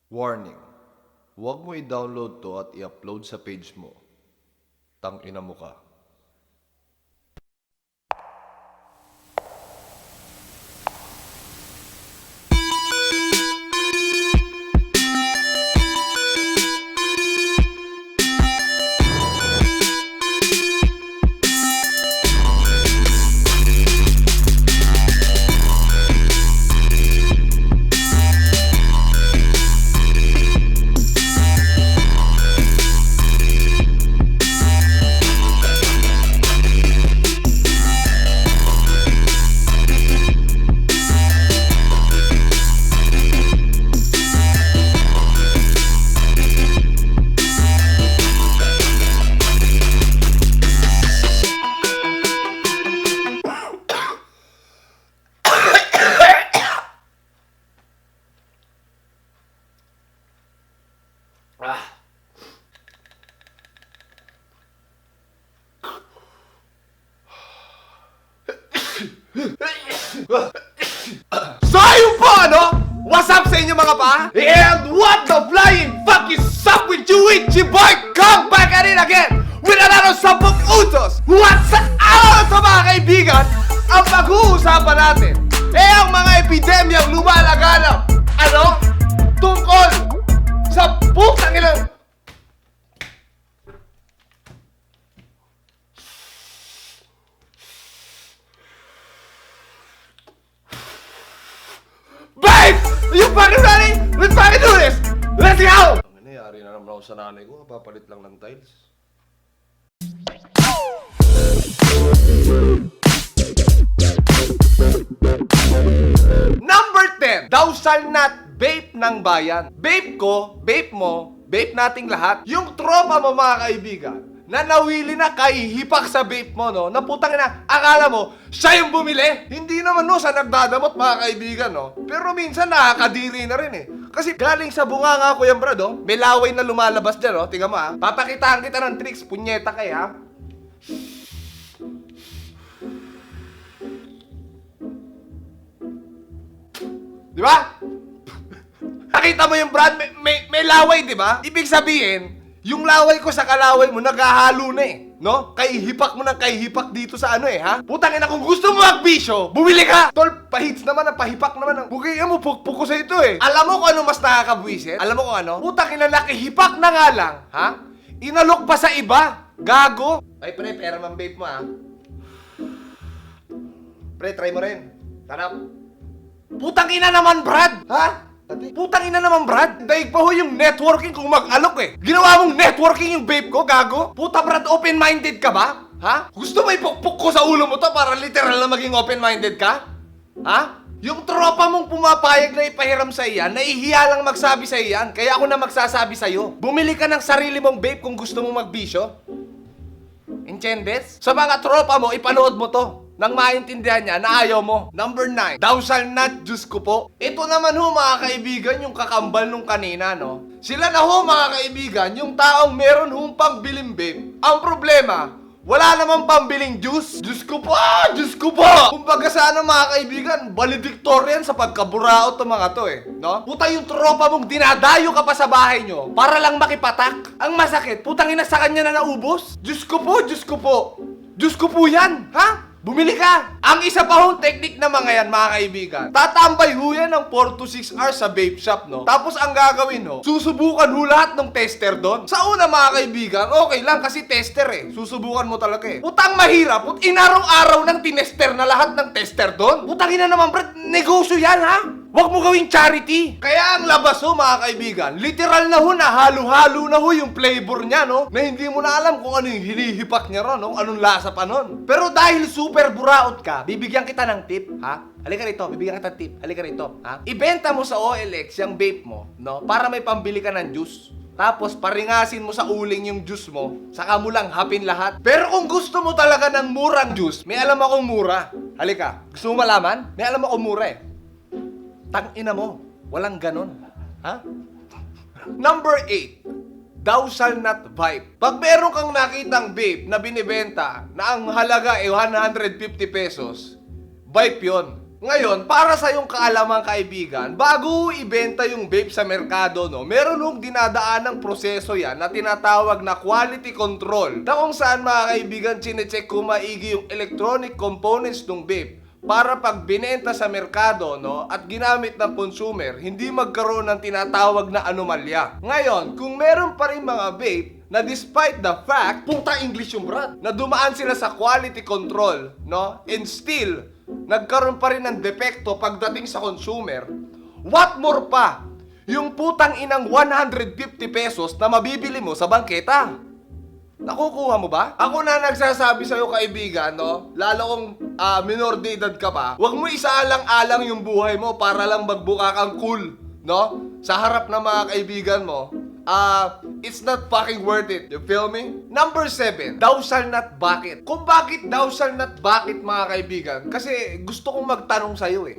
Warning, huwag mo i-download to at i-upload sa page mo. Tangina mo ka. So ayun po, ano? What's up sa inyo mga pa? And what the flying fuck is up with you, Itchy Boy? Come back at it again with another Sabog Utos! What's up mga kaibigan? Ang pag-uusapan natin ang mga epidemyang lumalaganap, ano? Tungkol sa putang ilang... Babe! You fucking ready? Let's fucking do this! Let's go! Ang nangyari na naman ako sa nanay ko, papalit lang ng tiles. Number 10, thou shalt not vape ng bayan. Vape ko, vape mo, vape nating lahat. Yung tropa mo mga kaibigan, na nawili na kay hipak sa vape mo, no? Na putang ina, akala mo, siya yung bumili. Hindi naman, no, sa nagdadamot, mga kaibigan, no? Pero minsan, nakakadiri na rin, eh. Kasi galing sa bunganga ko yan, brad, oh. May laway na lumalabas dyan, oh. Tingnan mo, ha. Papakitaan kita ng tricks, punyeta kay, ha. Di ba? Nakita mo yung brad, may laway, di ba? Ibig sabihin, yung laway ko sa kalaway mo, naghahalo na eh. No? Kaihipak mo ng kaihipak dito sa ano eh, ha? Putang ina, kung gusto mo magbisyo, bumili ka! Tol, pahits naman, pahipak naman ang... Bugay mo, pukpuk ko sa ito eh. Alam mo kung ano mas nakakabwisit? Alam mo kung ano? Putang ina, nakihipak na nga lang, ha? Inalok pa sa iba. Gago. Ay, pre, pera man vape mo, ha? Pre, try mo rin. Tanap. Putang ina naman, Brad! Ha? Putang ina naman, Brad! Daig pa ho yung networking kung mag-alok eh! Ginawa mong networking yung vape ko, gago? Puta, Brad, open-minded ka ba? Ha? Gusto mo ipukpuk ko sa ulo mo to para literal na maging open-minded ka? Ha? Yung tropa mong pumapayag na ipahiram sa iyan, naihiya lang magsabi sa iyan, kaya ako na magsasabi sa'yo. Bumili ka ng sarili mong vape kung gusto mong magbisyo. Entiendes? Sa mga tropa mo, ipanood mo to. Nang maintindihan niya na ayaw mo. Number 9, thou shalt not, Diyos ko po. Ito naman ho mga kaibigan, yung kakambal nung kanina, no? Sila na ho mga kaibigan, yung taong meron hong pambiling vape. Ang problema, wala namang pambiling juice. Diyos ko po! Diyos ko po! Kumbaga sa ano mga kaibigan, valedictorian sa pagkaburaot ng mga to eh. No? Puta yung tropa mong dinadayo ka pa sa bahay nyo para lang makipatak. Ang masakit, putang ina sa kanya na naubos. Diyos ko po! Diyos ko po! Diyos ko po yan! Ha? Bumili ka! Ang isa pa hong technique na mga yan, mga kaibigan. Tatambay ho yan ng 4 to 6 hours sa vape shop, no? Tapos ang gagawin, no? Susubukan ho lahat ng tester doon. Sa una, mga kaibigan, okay lang kasi tester eh. Susubukan mo talaga eh. Putang mahirap. Inaraw-araw ng tinester na lahat ng tester doon. Putang ina naman, Brad. Negosyo yan, ha? Huwag mo gawing charity. Kaya ang labas ho, mga kaibigan, literal na ho na halo-halo na ho yung flavor niya, no? Na hindi mo na alam kung ano yung hinihipak niya ron, no? Anong lasa pa nun. Pero dahil super buraot ka, bibigyan kita ng tip, ha? Halika rito, bibigyan kita ng tip. Halika rito, ha? Ibenta mo sa OLX yung vape mo, no? Para may pambili ka ng juice. Tapos paringasin mo sa uling yung juice mo, saka mo lang hapin lahat. Pero kung gusto mo talaga ng murang juice, may alam akong mura. Halika, gusto mo malaman? May alam akong mura eh. Tangina mo, walang ganon. Ha? Number 8, thou shalt not vape. Pag meron kang nakitang vape na binibenta na ang halaga ay 150 pesos, vape yun. Ngayon, para sa yung kaalamang kaibigan, bago ibenta yung vape sa merkado, no, meron nung dinadaanang proseso yan na tinatawag na quality control. Na kung saan mga kaibigan, chinecheck kung maigi yung electronic components ng vape para pag binenta sa merkado, no, at ginamit ng consumer, hindi magkaroon ng tinatawag na anomalya. Ngayon, kung meron pa rin mga vape na despite the fact, puta English yung brad, na dumaan sila sa quality control, no, and still, nagkaroon pa rin ng depekto pagdating sa consumer, what more pa, yung putang inang 150 pesos na mabibili mo sa bangketa. Nakukuha mo ba? Ako na nagsasabi sa'yo kaibigan, no? Lalo kung minor de edad ka pa, huwag mo isaalang-alang yung buhay mo para lang magbuka kang cool, no? Sa harap ng mga kaibigan mo, it's not fucking worth it. You feel me? Number 7, thou shall not bakit. Kung bakit thou shall not bakit mga kaibigan, kasi gusto kong magtanong sa'yo eh.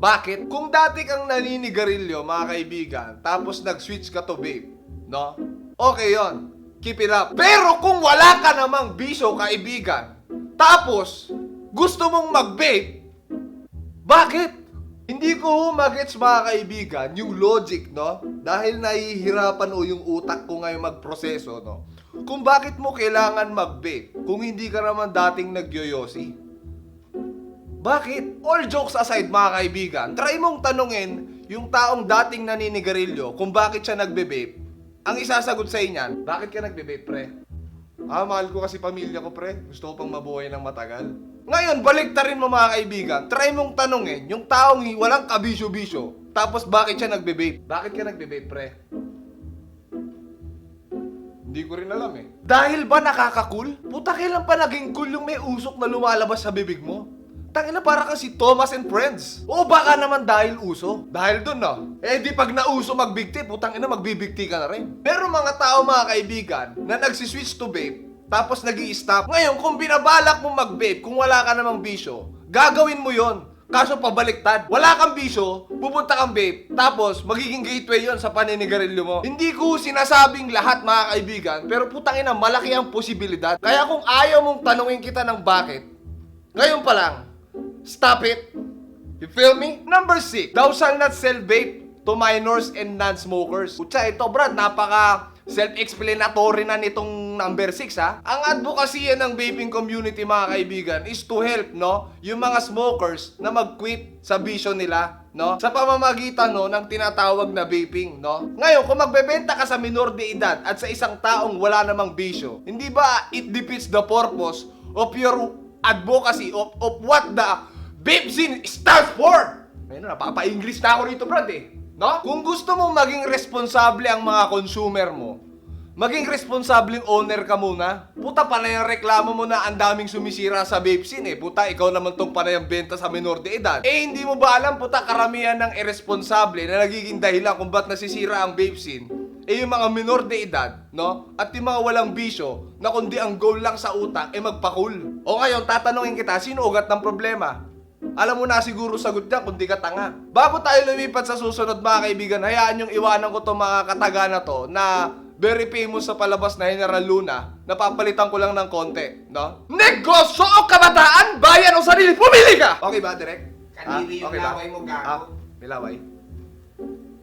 Bakit? Kung dati kang naninigarilyo mga kaibigan, tapos nag-switch ka to vape, no? Okay yon. Keep it up. Pero kung wala ka namang bisyo kaibigan, tapos gusto mong mag-vape, bakit? Hindi ko magets mga kaibigan yung logic, no? Dahil nahihirapan o yung utak ko ngayon magproseso, no? Kung bakit mo kailangan mag-vape kung hindi ka naman dating nagyoyosi. Bakit? All jokes aside mga kaibigan, try mong tanungin yung taong dating naninigarilyo kung bakit siya nagbe-vape. Ang isasagot sa inyan, bakit ka nagbe-vape pre? Mahal ko kasi pamilya ko pre, gusto ko pang mabuhay ng matagal. Ngayon, baliktarin mo mga kaibigan, try mong tanungin yung taong walang kabisyo-bisyo, tapos bakit siya nagbe-vape? Bakit ka nagbe-vape pre? Hindi ko rin alam eh. Dahil ba nakaka-cool? Puta, kailan pa naging cool yung may usok na lumalabas sa bibig mo? Tangina, para kasi Thomas and Friends. O baka naman dahil uso. Dahil dun no. Eh di pag nauso magbigti, putang ina magbibigti ka na rin. Pero mga tao mga kaibigan na nagsiswitch to vape, tapos nag-i-stop. Ngayon, kung binabalak mo mag-vape, kung wala ka namang bisyo, gagawin mo yon. Kaso pabaliktad. Wala kang bisyo, pupunta kang vape, tapos magiging gateway yon sa paninigarilyo mo. Hindi ko sinasabing lahat mga kaibigan, pero putang ina, malaki ang posibilidad. Kaya kung ayaw mong tanungin kita ng bakit, ngayon pa lang, stop it. You feel me? Number 6, thou shall not sell vape to minors and non-smokers. Kutsa, ito brad, napaka self-explanatory na nitong number 6 ha. Ang advocacy ng vaping community mga kaibigan is to help, no, yung mga smokers na mag-quit sa bisyo nila, no, sa pamamagitan no ng tinatawag na vaping, no. Ngayon, kung magbebenta ka sa minor de edad at sa isang taong wala namang bisyo, hindi ba it defeats the purpose of your advocacy of what the vape scene stands for? Ayun, napapa-English na ako rito, brad eh. No? Kung gusto mong maging responsable ang mga consumer mo, maging responsableng owner ka muna. Puta, panay ang reklamo mo na ang daming sumisira sa vape scene eh. Puta, ikaw naman tong panay ang benta sa minor de edad. Eh, hindi mo ba alam, puta, karamihan ng irresponsable na nagiging dahilan kung ba't nasisira ang vape scene? Eh, yung mga minor de edad, no? At yung mga walang bisyo, na kundi ang goal lang sa utak, eh magpa-cool. O ngayon, tatanungin kita, sino ugat ng problema? Alam mo na siguro sagot niya kundi ka tanga. Bago tayo lumipat sa susunod mga kaibigan, hayaan yung iwanan ko itong mga kataga na to na very famous sa palabas na General Luna. Napapalitan ko lang ng konti, no? Negosyo o kabataan, bayan o sarili, pumili ka! Okay ba, Direk? Kanili yung Okay ba? laway mo, gago. May laway.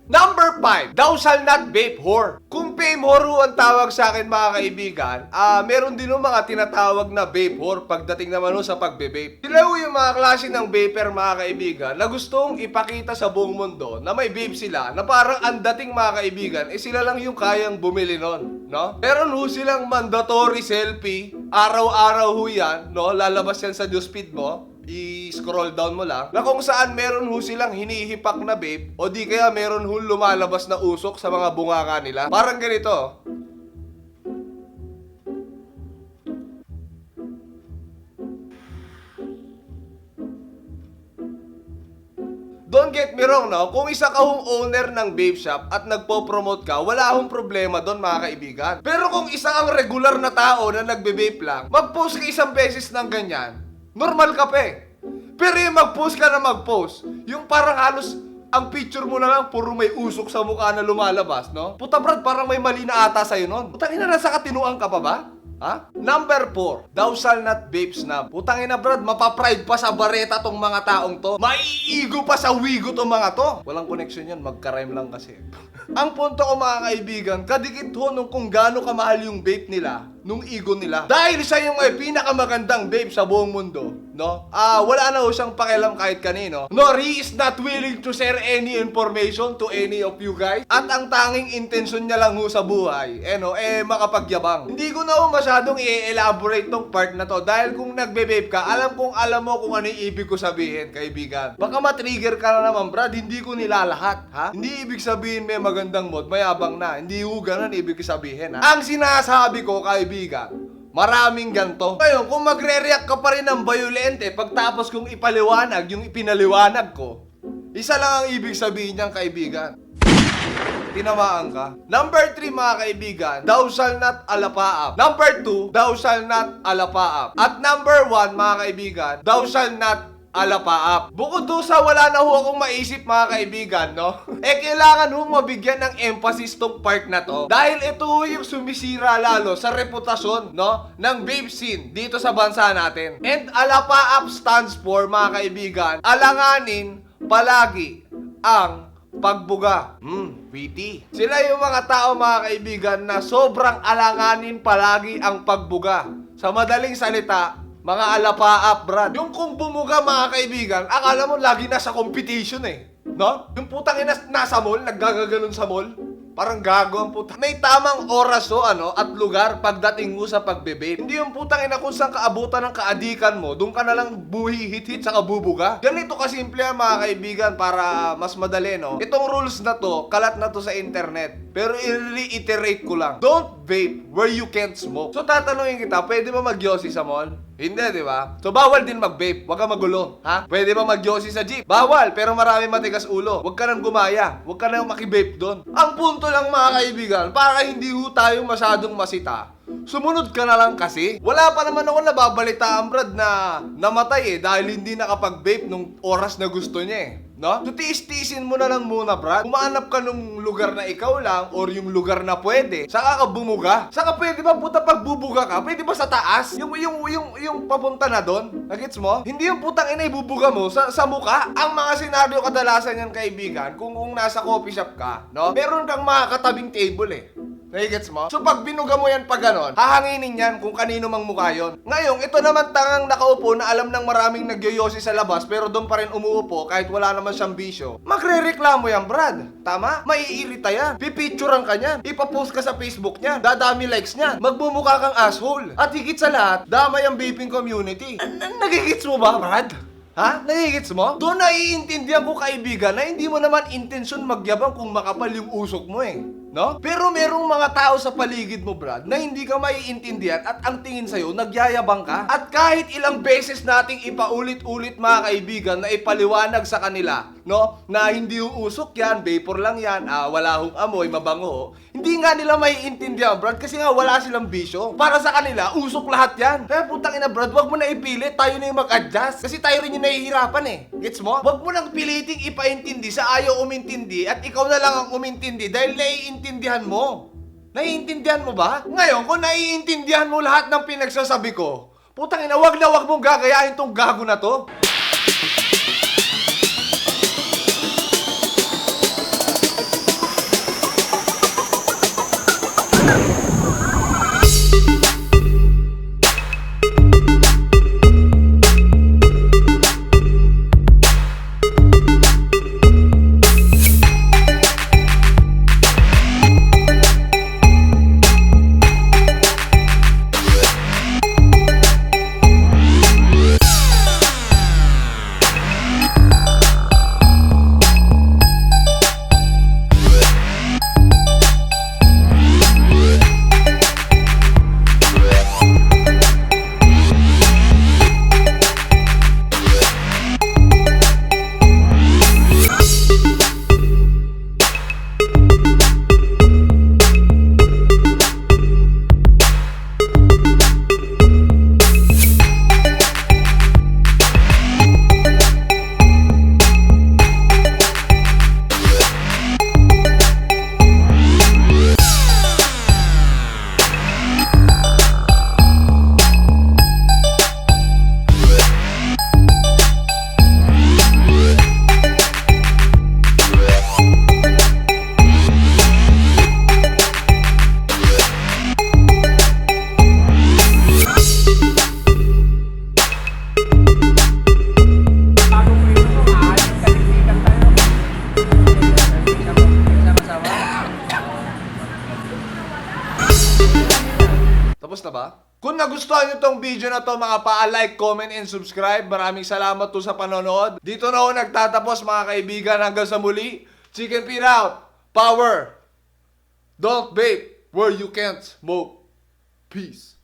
Number 5, thou shall not vape whore. Kung fame whore ang tawag sa akin mga kaibigan, meron din yung mga tinatawag na vape whore pagdating naman sa pagbe-vape. Sila yung mga klase ng vapor mga kaibigan na gustong ipakita sa buong mundo na may vape sila na parang ang dating mga kaibigan, eh sila lang yung kayang bumili nun, no? Meron ho silang mandatory selfie, araw-araw ho yan, no? Lalabas yan sa newsfeed mo. I-scroll down mo lang na kung saan meron ho silang hinihipak na vape o di kaya meron ho lumalabas na usok sa mga bunganga nila. Parang ganito. Don't get me wrong, no? Kung isa ka hong owner ng vape shop at nagpo-promote ka, wala hong problema doon mga kaibigan. Pero kung isa ang regular na tao na nagbe-vape lang, mag-post ka isang beses ng ganyan, normal ka pa eh. Pero yung mag-post ka na mag-post, yung parang halos ang picture mo na lang, puro may usok sa mukha na lumalabas, no? Puta brad, parang may mali na ata sa'yo nun. Puta ina, nasa katinuan ka pa ba? Ha? Number 4, thou shall not vape snuff. Putang ina Brad, mapapride pa sa bareta tong mga taong to. Maiigo pa sa wigo tong mga to. Walang connection yan, magka-rhyme lang kasi. Ang punto ko mga kaibigan, kadikit ho nung kung gaano kamahal yung vape nila, nung ego nila. Dahil siya yung pinakamagandang vape sa buong mundo, no? Wala na ho siyang pakialam kahit kanino. Nor he is not willing to share any information to any of you guys. At ang tanging intention niya lang ho sa buhay, makapagyabang. Hindi ko na ho masyadong i-elaborate tong part na to. Dahil kung nagbe-vape ka, alam mo kung ano yung ibig ko sabihin, kaibigan. Baka matrigger ka na naman, Brad, hindi ko nilalahat, ha? Hindi ibig sabihin may magandang mod, mayabang na. Hindi ho ganun ibig sabihin, ha? Ang sinasabi ko, kaibigan, maraming ganto. Ngayon, kung magre-react ka pa rin ng violente, pagtapos kong ipaliwanag yung ipinaliwanag ko, isa lang ang ibig sabihin niyang kaibigan. Tinamaan ka. Number 3 mga kaibigan, thou shall not alapaap. Number 2, thou shall not alapaap. At number 1 mga kaibigan, thou shall not alapaap. Bukod doon sa wala na ho akong maisip mga kaibigan, no? Kailangan ho mabigyan ng emphasis tong part na to. Dahil ito yung sumisira lalo sa reputasyon, no? Ng vape scene dito sa bansa natin. And alapaap stands for mga kaibigan, alanganin palagi ang pagbuga. Witty. Sila yung mga tao mga kaibigan na sobrang alanganin palagi ang pagbuga. Sa madaling salita, mga alapaap, Brad. Yung kung bumuga mga kaibigan, akala mo lagi nasa competition no? Yung putang ina nasa mall, naggagaganon sa mall. Parang gago ang puta. May tamang oras at lugar pagdating mo sa pagbe-vape. Hindi yung putang ina kung saan kaabutan ng kaadikan mo, doon ka na lang buhi-hit-hit sa kabubuga. Ganito kasimple mga kaibigan para mas madali, no? Itong rules na to, kalat na to sa internet. Pero i-reiterate ko lang. Don't vape where you can't smoke. So tatanungin kita, pwede ba mag-yosi sa mall? Hindi, di ba? So bawal din mag-vape. Huwag ka magulo, ha? Pwede ba mag-yosi sa jeep? Bawal, pero marami matigas ulo. Huwag ka nang gumaya. Huwag ka nang maki-vape doon. Ang punto lang mga kaibigan, para hindi ho tayo masyadong masita, sumunod ka na lang kasi. Wala pa naman ako nababalitaan, Brad, na namatay dahil hindi nakapag-vape nung oras na gusto niya no? So tiis-tiisin mo na lang muna, Brad. Umaanap ka nung lugar na ikaw lang or yung lugar na pwede. Saka ka bumuga. Saka pwede ba puta pagbubuga ka? Pwede ba sa taas? Yung papunta na doon? Nagets mo? Hindi yung putang ina ibubuga mo sa muka. Ang mga senaryo kadalasan yan, kaibigan, kung nasa coffee shop ka, no? Meron kang mga katabing table Nagigets mo? So pag binuga mo yan pag ganon, hahanginin yan kung kanino mang mukha yun. Ngayon, ito naman tangang nakaupo na alam ng maraming nagyoyosi sa labas pero doon pa rin umuupo kahit wala naman siyang bisyo. Magre-reklamo yan, Brad. Tama? Maiirita yan. Pipicturean ka niyan. Ipapost ka sa Facebook niyan. Dadami likes niyan. Magbumukha kang asshole. At higit sa lahat, damay ang vaping community. Nagigits mo ba, Brad? Ha? Nagigits mo? Doon naiintindihan ko, kaibigan, na hindi mo naman intensyon magyabang kung makapal yung usok mo no? Pero merong mga tao sa paligid mo, Brad, na hindi ka maiintindihan at ang tingin sa'yo, nagyayabang ka. At kahit ilang beses nating ipaulit-ulit mga kaibigan na ipaliwanag sa kanila, no? Na hindi uusok yan, vapor lang yan, wala hong amoy, mabango. Hindi nga nila maiintindihan, Brad, kasi nga wala silang bisyo. Para sa kanila, usok lahat yan. Kaya putang ina, Brad, wag mo na ipilit, tayo na yung mag-adjust. Kasi tayo rin yung nahihirapan Gets mo? Wag mo nang piliting ipaintindi sa ayaw umintindi at ikaw na lang ang umintindi dahil naiintindihan mo. Naiintindihan mo ba? Ngayon, kung naiintindihan mo lahat ng pinagsasabi ko, putang ina, wag mong gagayahin tong gago na to. Sama-sama. Tapos na ba? Kung nagustuhan nyo tong video na to, mga pa-like, comment, and subscribe. Maraming salamat to sa panonood. Dito na ako nagtatapos, mga kaibigan. Hanggang sa muli. Chicken Feet out. Power. Don't vape where you can't smoke. Peace.